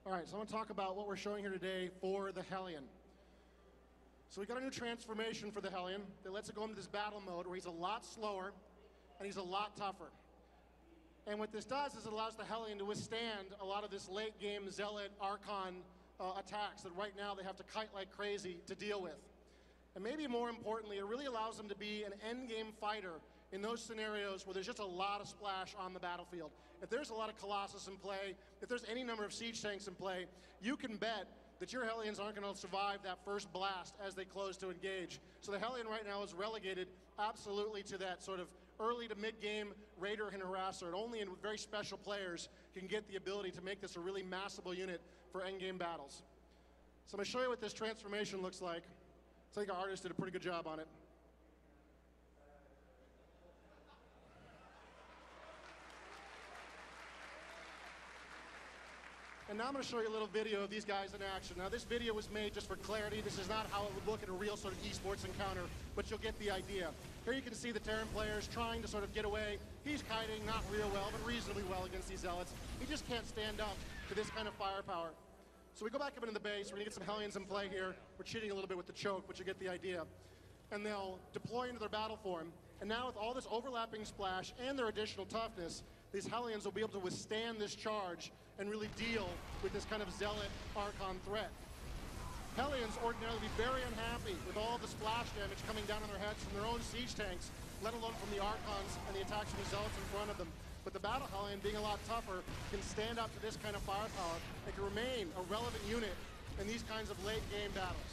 All right, so I want to talk about what we're showing here today for the Hellion. So we got a new transformation for the Hellion that lets it go into this battle mode where he's a lot slower and he's a lot tougher. And what this does is it allows the Hellion to withstand a lot of this late game Zealot Archon attacks that right now they have to kite like crazy to deal with. And maybe more importantly, it really allows them to be an end game fighter in those scenarios where there's just a lot of splash on the battlefield. If there's a lot of Colossus in play, if there's any number of siege tanks in play, you can bet that your Hellions aren't going to survive that first blast as they close to engage. So the Hellion right now is relegated absolutely to that sort of early to mid-game Raider and Harasser, and only in very special players can get the ability to make this a really massable unit for end-game battles. So I'm going to show you what this transformation looks like. I think our artist did a pretty good job on it. And now I'm going to show you a little video of these guys in action. Now this video was made just for clarity. This is not how it would look in a real sort of esports encounter, but you'll get the idea. Here you can see the Terran players trying to sort of get away. He's kiting, not real well, but reasonably well against these Zealots. He just can't stand up to this kind of firepower. So we go back up into the base. We're going to get some Hellions in play here. We're cheating a little bit with the choke, but you get the idea. And they'll deploy into their battle form. And now with all this overlapping splash and their additional toughness, these Hellions will be able to withstand this charge and really deal with this kind of Zealot Archon threat. Hellions ordinarily be very unhappy with all the splash damage coming down on their heads from their own siege tanks, let alone from the Archons and the attacks from the Zealots in front of them. But the Battle Hellion, being a lot tougher, can stand up to this kind of firepower and can remain a relevant unit in these kinds of late game battles.